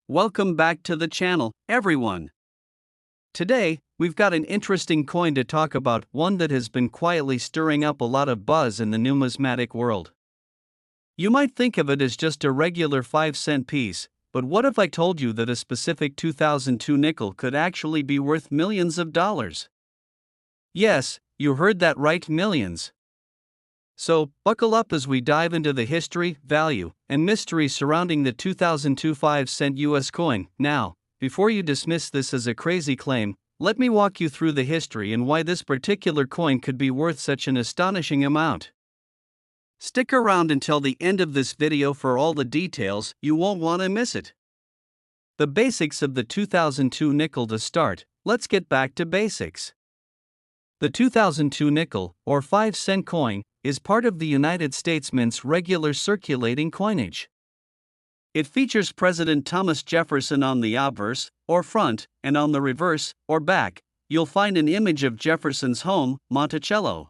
Welcome back to the channel, everyone. Today, we've got an interesting coin to talk about, one that has been quietly stirring up a lot of buzz in the numismatic world. You might think of it as just a regular 5-cent piece, but what if I told you that a specific 2002 nickel could actually be worth millions of dollars? Yes, you heard that right, millions. So, buckle up as we dive into the history, value, and mystery surrounding the 2002 5-cent US coin. Now, before you dismiss this as a crazy claim, let me walk you through the history and why this particular coin could be worth such an astonishing amount. Stick around until the end of this video for all the details, you won't want to miss it. The basics of the 2002 nickel to start. Let's get back to basics. The 2002 nickel, or 5-cent coin, is part of the United States Mint's regular circulating coinage. It features President Thomas Jefferson on the obverse, or front, and on the reverse, or back, you'll find an image of Jefferson's home, Monticello.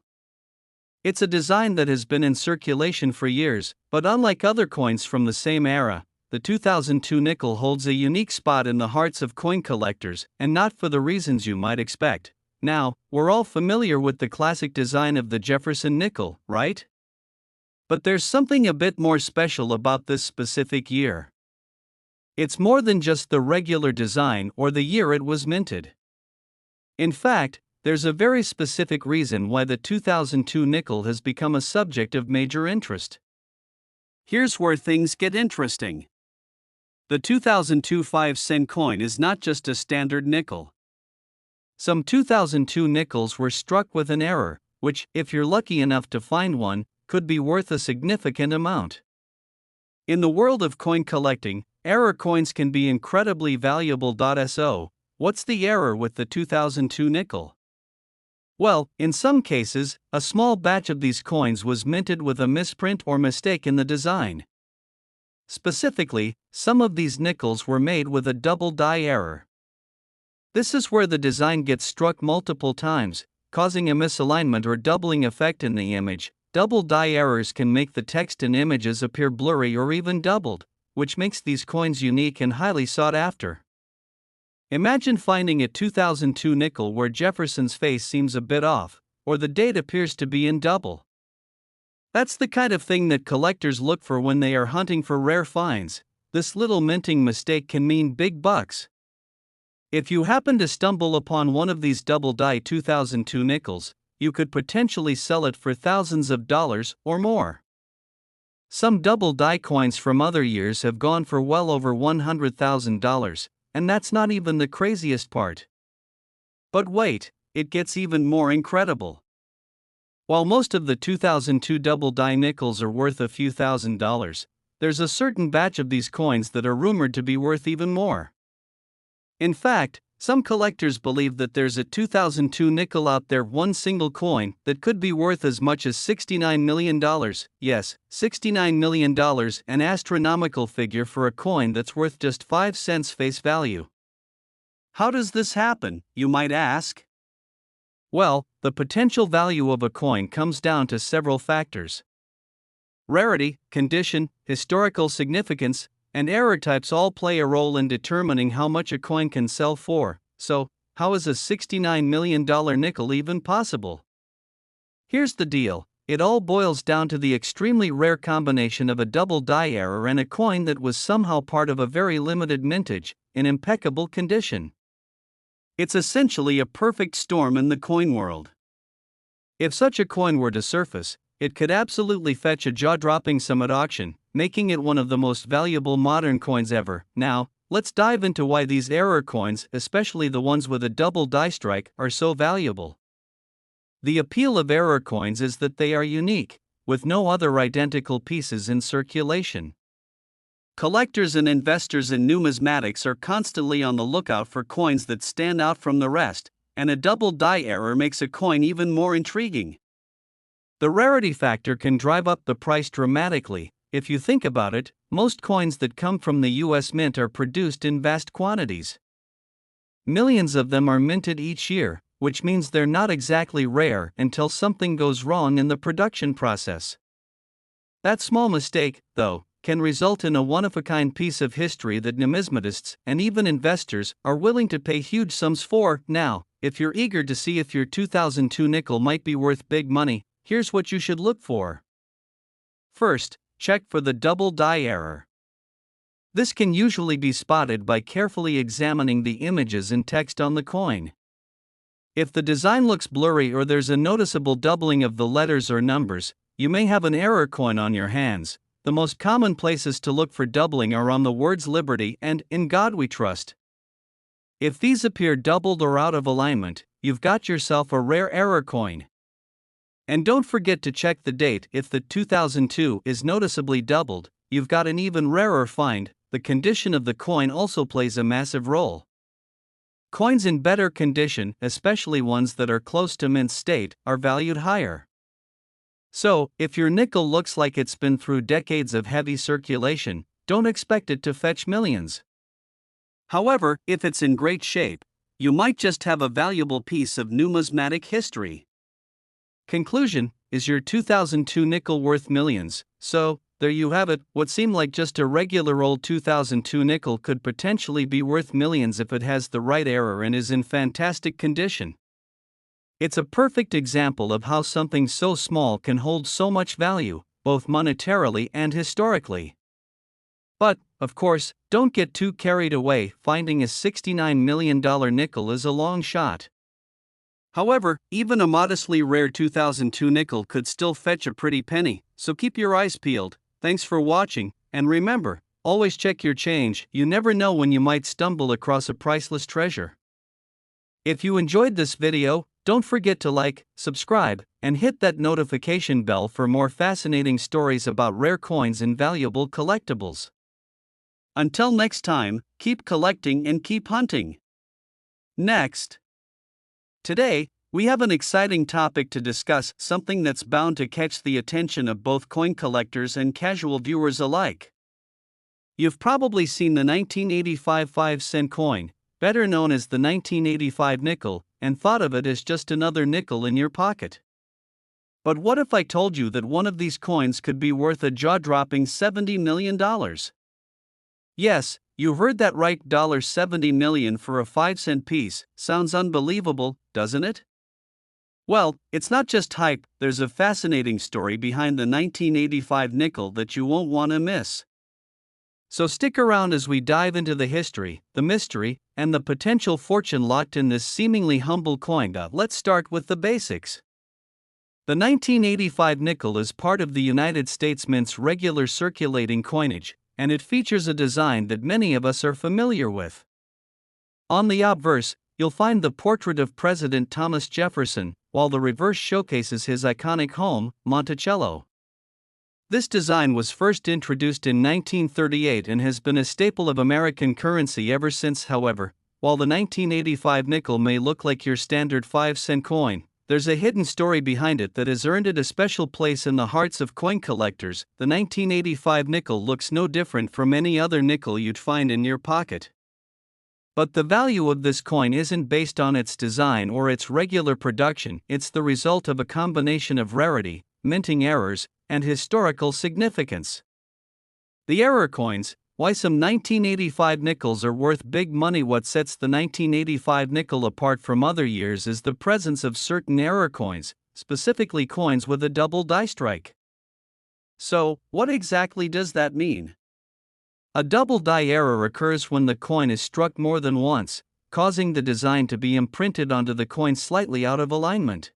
It's a design that has been in circulation for years, but unlike other coins from the same era, the 2002 nickel holds a unique spot in the hearts of coin collectors, and not for the reasons you might expect. Now, we're all familiar with the classic design of the Jefferson nickel, right? But there's something a bit more special about this specific year. It's more than just the regular design or the year it was minted. In fact, there's a very specific reason why the 2002 nickel has become a subject of major interest. Here's where things get interesting. The 2002 5-cent coin is not just a standard nickel. Some 2002 nickels were struck with an error, which, if you're lucky enough to find one, could be worth a significant amount. In the world of coin collecting, error coins can be incredibly valuable. So, what's the error with the 2002 nickel? Well, in some cases, a small batch of these coins was minted with a misprint or mistake in the design. Specifically, some of these nickels were made with a double die error. This is where the design gets struck multiple times, causing a misalignment or doubling effect in the image. Double die errors can make the text and images appear blurry or even doubled, which makes these coins unique and highly sought after. Imagine finding a 2002 nickel where Jefferson's face seems a bit off, or the date appears to be in double. That's the kind of thing that collectors look for when they are hunting for rare finds. This little minting mistake can mean big bucks. If you happen to stumble upon one of these double-die 2002 nickels, you could potentially sell it for thousands of dollars or more. Some double-die coins from other years have gone for well over $100,000, and that's not even the craziest part. But wait, it gets even more incredible. While most of the 2002 double-die nickels are worth a few $1,000s, there's a certain batch of these coins that are rumored to be worth even more. In fact, some collectors believe that there's a 2002 nickel out there, one single coin, that could be worth as much as $69 million. Yes, $69 million, an astronomical figure for a coin that's worth just 5 cents face value. How does this happen, you might ask? Well, the potential value of a coin comes down to several factors. Rarity, condition, historical significance, and error types all play a role in determining how much a coin can sell for. So, how is a $69 million nickel even possible? Here's the deal. It all boils down to the extremely rare combination of a double die error and a coin that was somehow part of a very limited mintage, in impeccable condition. It's essentially a perfect storm in the coin world. If such a coin were to surface, it could absolutely fetch a jaw-dropping sum at auction, making it one of the most valuable modern coins ever. Now, let's dive into why these error coins, especially the ones with a double die strike, are so valuable. The appeal of error coins is that they are unique, with no other identical pieces in circulation. Collectors and investors in numismatics are constantly on the lookout for coins that stand out from the rest, and a double die error makes a coin even more intriguing. The rarity factor can drive up the price dramatically. If you think about it, most coins that come from the US Mint are produced in vast quantities. Millions of them are minted each year, which means they're not exactly rare until something goes wrong in the production process. That small mistake, though, can result in a one-of-a-kind piece of history that numismatists and even investors are willing to pay huge sums for. Now, if you're eager to see if your 2002 nickel might be worth big money, here's what you should look for. First, check for the double die error. This can usually be spotted by carefully examining the images and text on the coin. If the design looks blurry or there's a noticeable doubling of the letters or numbers, you may have an error coin on your hands. The most common places to look for doubling are on the words Liberty and In God We Trust. If these appear doubled or out of alignment, you've got yourself a rare error coin. And don't forget to check the date. If the 2002 is noticeably doubled, you've got an even rarer find. The condition of the coin also plays a massive role. Coins in better condition, especially ones that are close to mint state, are valued higher. So, if your nickel looks like it's been through decades of heavy circulation, don't expect it to fetch millions. However, if it's in great shape, you might just have a valuable piece of numismatic history. Conclusion: is your 2002 nickel worth millions? So, there you have it. What seemed like just a regular old 2002 nickel could potentially be worth millions if it has the right error and is in fantastic condition. It's a perfect example of how something so small can hold so much value, both monetarily and historically. But, of course, don't get too carried away. Finding a $69 million nickel is a long shot. However, even a modestly rare 2002 nickel could still fetch a pretty penny, so keep your eyes peeled. Thanks for watching, and remember, always check your change. You never know when you might stumble across a priceless treasure. If you enjoyed this video, don't forget to like, subscribe, and hit that notification bell for more fascinating stories about rare coins and valuable collectibles. Until next time, keep collecting and keep hunting. Next. Today, we have an exciting topic to discuss, something that's bound to catch the attention of both coin collectors and casual viewers alike. You've probably seen the 1985 5-cent coin, better known as the 1985 nickel, and thought of it as just another nickel in your pocket. But what if I told you that one of these coins could be worth a jaw-dropping $70 million? Yes, you heard that right, $70 million for a 5-cent piece. Sounds unbelievable, doesn't it? Well, it's not just hype. There's a fascinating story behind the 1985 nickel that you won't want to miss. So stick around as we dive into the history, the mystery, and the potential fortune locked in this seemingly humble coin. Let's start with the basics. The 1985 nickel is part of the United States Mint's regular circulating coinage, and it features a design that many of us are familiar with. On the obverse, you'll find the portrait of President Thomas Jefferson, while the reverse showcases his iconic home, Monticello. This design was first introduced in 1938 and has been a staple of American currency ever since. However, while the 1985 nickel may look like your standard 5-cent coin, there's a hidden story behind it that has earned it a special place in the hearts of coin collectors. The 1985 nickel looks no different from any other nickel you'd find in your pocket. But the value of this coin isn't based on its design or its regular production. It's the result of a combination of rarity, minting errors, and historical significance. The error coins: why some 1985 nickels are worth big money. What sets the 1985 nickel apart from other years is the presence of certain error coins, specifically coins with a double die strike. So, what exactly does that mean? A double die error occurs when the coin is struck more than once, causing the design to be imprinted onto the coin slightly out of alignment.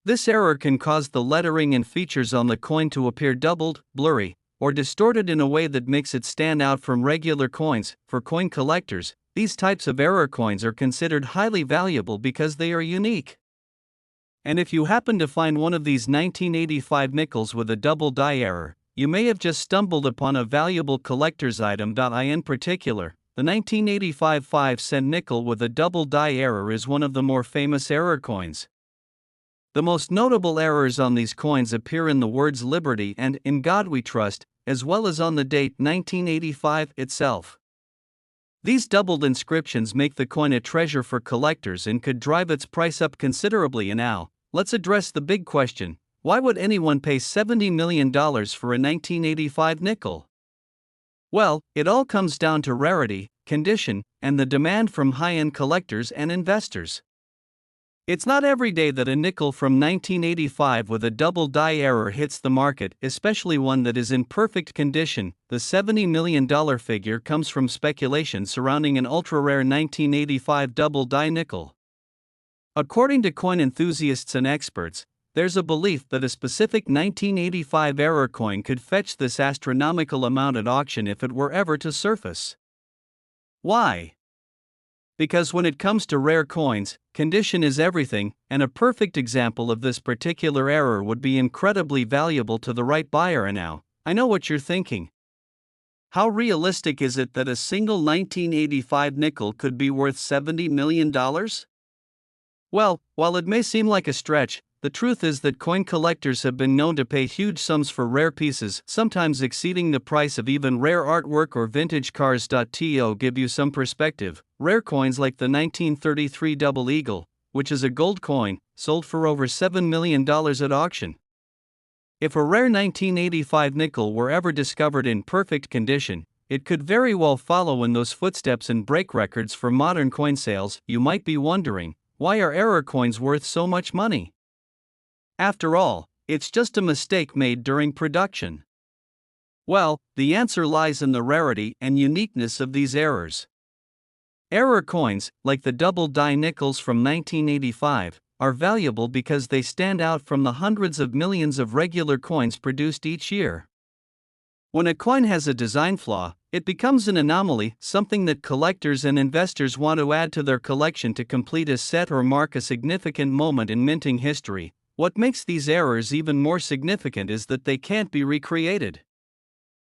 This error can cause the lettering and features on the coin to appear doubled, blurry, or distorted in a way that makes it stand out from regular coins. For coin collectors, these types of error coins are considered highly valuable because they are unique. And if you happen to find one of these 1985 nickels with a double die error, you may have just stumbled upon a valuable collector's item. In particular, the 1985 5-cent nickel with a double die error is one of the more famous error coins. The most notable errors on these coins appear in the words Liberty and In God We Trust, as well as on the date 1985 itself. These doubled inscriptions make the coin a treasure for collectors and could drive its price up considerably. And now, let's address the big question: Why would anyone pay $70 million for a 1985 nickel? Well, it all comes down to rarity, condition, and the demand from high-end collectors and investors. It's not every day that a nickel from 1985 with a double die error hits the market, especially one that is in perfect condition. The $70 million figure comes from speculation surrounding an ultra-rare 1985 double die nickel. According to coin enthusiasts and experts, there's a belief that a specific 1985 error coin could fetch this astronomical amount at auction if it were ever to surface. Why? Because when it comes to rare coins, condition is everything, and a perfect example of this particular error would be incredibly valuable to the right buyer. And now, I know what you're thinking. How realistic is it that a single 1985 nickel could be worth $70 million? Well, while it may seem like a stretch, the truth is that coin collectors have been known to pay huge sums for rare pieces, sometimes exceeding the price of even rare artwork or vintage cars. To give you some perspective, rare coins like the 1933 Double Eagle, which is a gold coin, sold for over $7 million at auction. If a rare 1985 nickel were ever discovered in perfect condition, it could very well follow in those footsteps and break records for modern coin sales. You might be wondering, why are error coins worth so much money? After all, it's just a mistake made during production. Well, the answer lies in the rarity and uniqueness of these errors. Error coins, like the double die nickels from 1985, are valuable because they stand out from the hundreds of millions of regular coins produced each year. When a coin has a design flaw, it becomes an anomaly, something that collectors and investors want to add to their collection to complete a set or mark a significant moment in minting history. What makes these errors even more significant is that they can't be recreated.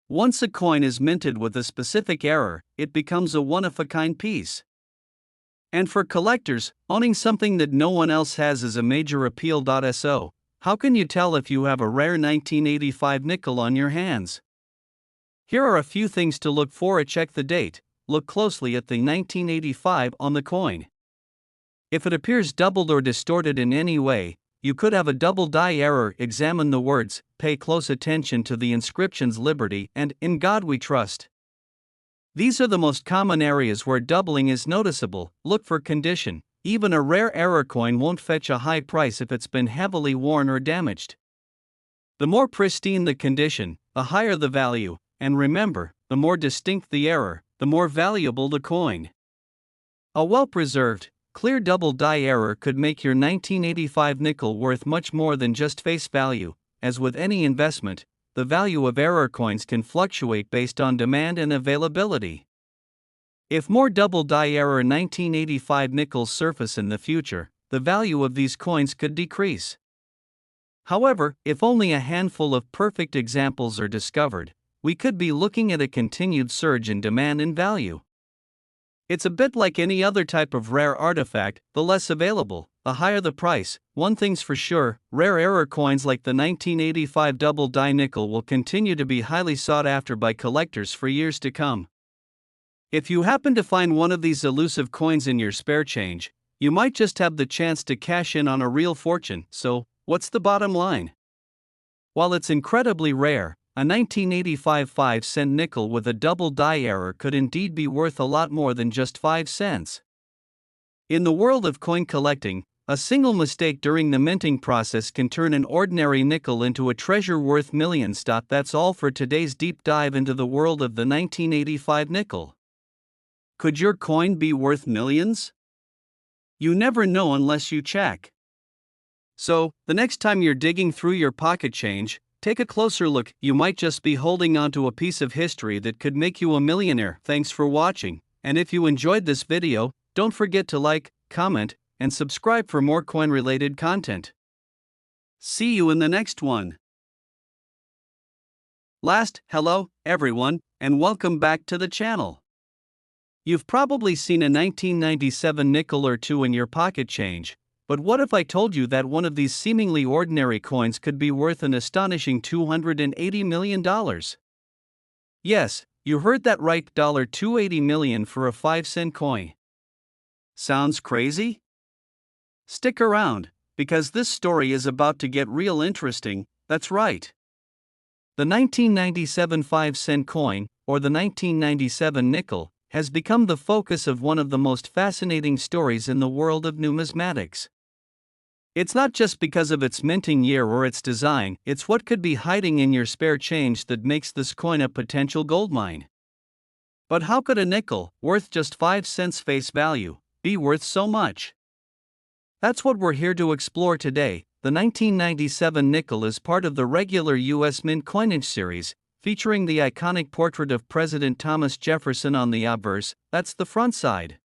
Once a coin is minted with a specific error, it becomes a one-of-a-kind piece. And for collectors, owning something that no one else has is a major appeal. So, how can you tell if you have a rare 1985 nickel on your hands? Here are a few things to look for. Check the date. Look closely at the 1985 on the coin. If it appears doubled or distorted in any way, you could have a double die error. Examine the words, pay close attention to the inscriptions Liberty and In God We Trust. These are the most common areas where doubling is noticeable. Look for condition. Even a rare error coin won't fetch a high price if it's been heavily worn or damaged. The more pristine the condition, the higher the value, and remember, the more distinct the error, the more valuable the coin. A well-preserved, clear double die error could make your 1985 nickel worth much more than just face value. As with any investment, the value of error coins can fluctuate based on demand and availability. If more double die error 1985 nickels surface in the future, the value of these coins could decrease. However, if only a handful of perfect examples are discovered, we could be looking at a continued surge in demand and value. It's a bit like any other type of rare artifact, the less available, the higher the price. One thing's for sure, rare error coins like the 1985 double die nickel will continue to be highly sought after by collectors for years to come. If you happen to find one of these elusive coins in your spare change, you might just have the chance to cash in on a real fortune. So, what's the bottom line? While it's incredibly rare, a 1985 5-cent nickel with a double die error could indeed be worth a lot more than just 5 cents. In the world of coin collecting, a single mistake during the minting process can turn an ordinary nickel into a treasure worth millions. That's all for today's deep dive into the world of the 1985 nickel. Could your coin be worth millions? You never know unless you check. So, the next time you're digging through your pocket change, take a closer look. You might just be holding onto a piece of history that could make you a millionaire. Thanks for watching, and if you enjoyed this video, don't forget to like, comment, and subscribe for more coin-related content. See you in the next one. Hello, everyone, and welcome back to the channel. You've probably seen a 1997 nickel or two in your pocket change. But what if I told you that one of these seemingly ordinary coins could be worth an astonishing $280 million? Yes, you heard that right, $280 million for a 5-cent coin. Sounds crazy? Stick around, because this story is about to get real interesting. That's right. The 1997 5-cent coin, or the 1997 nickel, has become the focus of one of the most fascinating stories in the world of numismatics. It's not just because of its minting year or its design, it's what could be hiding in your spare change that makes this coin a potential goldmine. But how could a nickel, worth just 5 cents face value, be worth so much? That's what we're here to explore today. The 1997 nickel is part of the regular U.S. Mint coinage series, featuring the iconic portrait of President Thomas Jefferson on the obverse, that's the front side.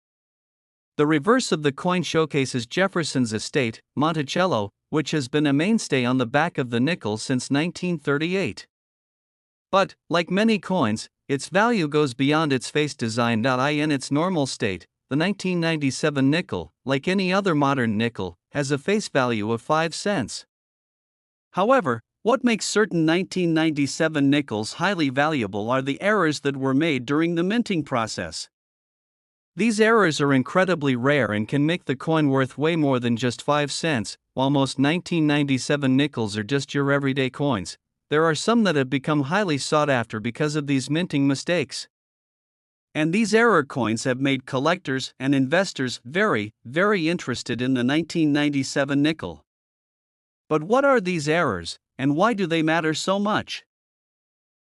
The reverse of the coin showcases Jefferson's estate, Monticello, which has been a mainstay on the back of the nickel since 1938. But, like many coins, its value goes beyond its face design. In its normal state, the 1997 nickel, like any other modern nickel, has a face value of 5 cents. However, what makes certain 1997 nickels highly valuable are the errors that were made during the minting process. These errors are incredibly rare and can make the coin worth way more than just 5 cents. While most 1997 nickels are just your everyday coins, there are some that have become highly sought after because of these minting mistakes. And these error coins have made collectors and investors very, very interested in the 1997 nickel. But what are these errors, and why do they matter so much?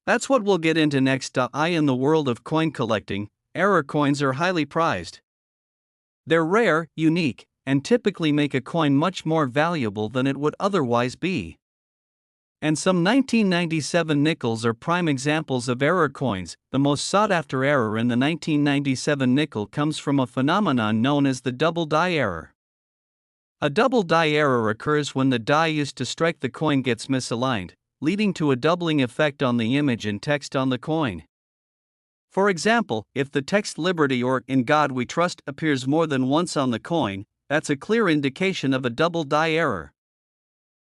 That's what we'll get into next. In the world of coin collecting, error coins are highly prized. They're rare, unique, and typically make a coin much more valuable than it would otherwise be. And some 1997 nickels are prime examples of error coins. The most sought-after error in the 1997 nickel comes from a phenomenon known as the double die error. A double die error occurs when the die used to strike the coin gets misaligned, leading to a doubling effect on the image and text on the coin. For example, if the text "Liberty" or "In God We Trust" appears more than once on the coin, that's a clear indication of a double die error.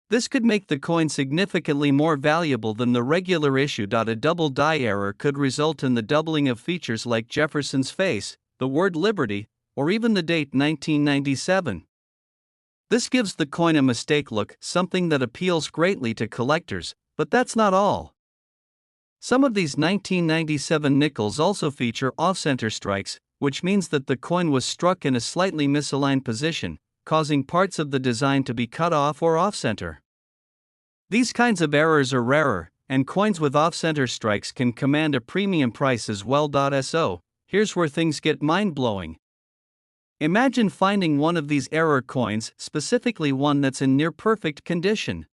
This could make the coin significantly more valuable than the regular issue. A double die error could result in the doubling of features like Jefferson's face, the word "Liberty," or even the date 1997. This gives the coin a mistake look, something that appeals greatly to collectors, but that's not all. Some of these 1997 nickels also feature off-center strikes, which means that the coin was struck in a slightly misaligned position, causing parts of the design to be cut off or off-center. These kinds of errors are rarer, and coins with off-center strikes can command a premium price as well. So, here's where things get mind-blowing. Imagine finding one of these error coins, specifically one that's in near-perfect condition.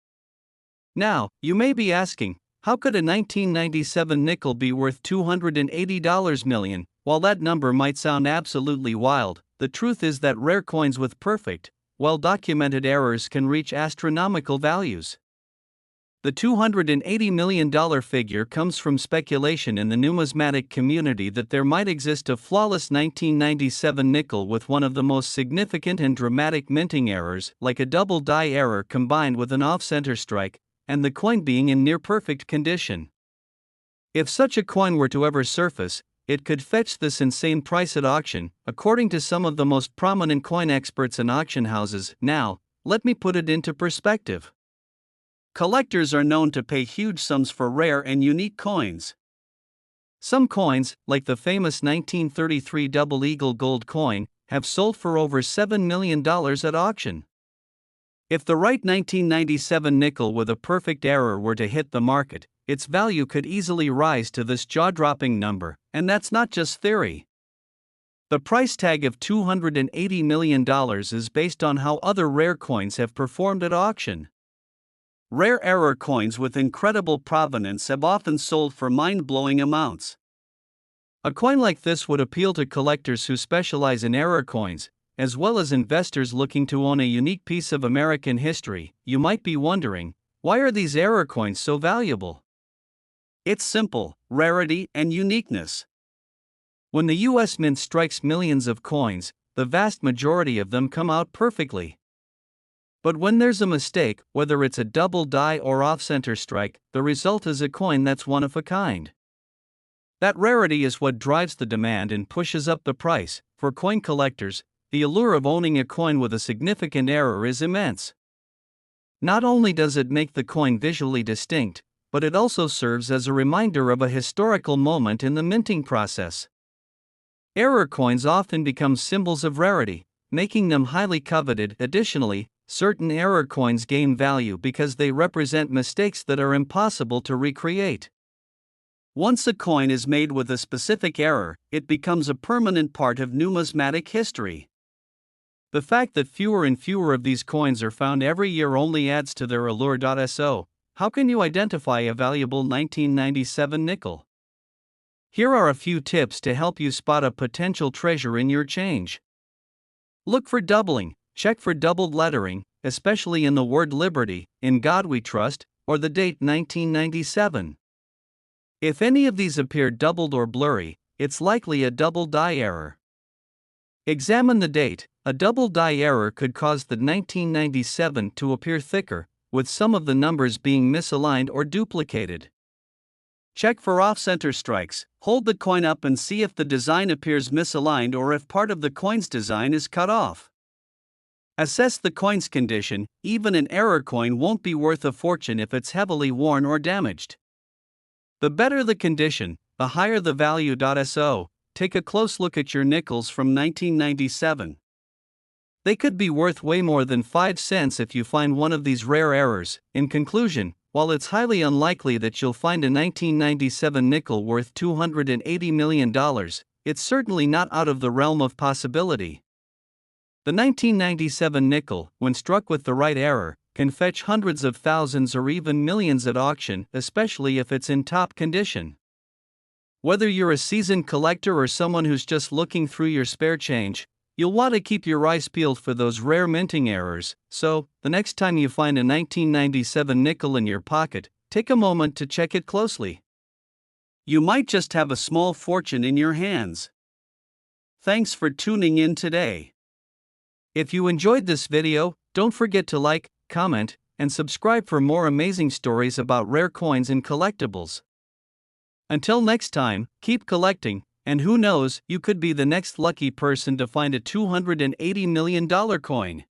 Now, you may be asking, how could a 1997 nickel be worth $280 million? While that number might sound absolutely wild, the truth is that rare coins with perfect, well-documented errors can reach astronomical values. The $280 million figure comes from speculation in the numismatic community that there might exist a flawless 1997 nickel with one of the most significant and dramatic minting errors, like a double die error combined with an off-center strike, and the coin being in near-perfect condition. If such a coin were to ever surface, it could fetch this insane price at auction, according to some of the most prominent coin experts and auction houses. Now, let me put it into perspective. Collectors are known to pay huge sums for rare and unique coins. Some coins, like the famous 1933 Double Eagle gold coin, have sold for over $7 million at auction. If the right 1997 nickel with a perfect error were to hit the market, its value could easily rise to this jaw-dropping number, and that's not just theory. The price tag of $280 million is based on how other rare coins have performed at auction. Rare error coins with incredible provenance have often sold for mind-blowing amounts. A coin like this would appeal to collectors who specialize in error coins, as well as investors looking to own a unique piece of American history. You might be wondering, why are these error coins so valuable? It's simple: rarity and uniqueness. When the U.S. Mint strikes millions of coins, the vast majority of them come out perfectly. But when there's a mistake, whether it's a double die or off-center strike, the result is a coin that's one of a kind. That rarity is what drives the demand and pushes up the price. For coin collectors, the allure of owning a coin with a significant error is immense. Not only does it make the coin visually distinct, but it also serves as a reminder of a historical moment in the minting process. Error coins often become symbols of rarity, making them highly coveted. Additionally, certain error coins gain value because they represent mistakes that are impossible to recreate. Once a coin is made with a specific error, it becomes a permanent part of numismatic history. The fact that fewer and fewer of these coins are found every year only adds to their allure. So, how can you identify a valuable 1997 nickel? Here are a few tips to help you spot a potential treasure in your change. Look for doubling. Check for doubled lettering, especially in the word Liberty, In God We Trust, or the date 1997. If any of these appear doubled or blurry, it's likely a double die error. Examine the date. A double die error could cause the 1997 to appear thicker, with some of the numbers being misaligned or duplicated. Check for off-center strikes. Hold the coin up and see if the design appears misaligned or if part of the coin's design is cut off. Assess the coin's condition. Even an error coin won't be worth a fortune if it's heavily worn or damaged. The better the condition, the higher the value. So, take a close look at your nickels from 1997. They could be worth way more than 5 cents if you find one of these rare errors. In conclusion, while it's highly unlikely that you'll find a 1997 nickel worth $280 million, it's certainly not out of the realm of possibility. The 1997 nickel, when struck with the right error, can fetch hundreds of thousands or even millions at auction, especially if it's in top condition. Whether you're a seasoned collector or someone who's just looking through your spare change, you'll want to keep your eyes peeled for those rare minting errors. So, the next time you find a 1997 nickel in your pocket, take a moment to check it closely. You might just have a small fortune in your hands. Thanks for tuning in today. If you enjoyed this video, don't forget to like, comment, and subscribe for more amazing stories about rare coins and collectibles. Until next time, keep collecting, and who knows, you could be the next lucky person to find a $280 million coin.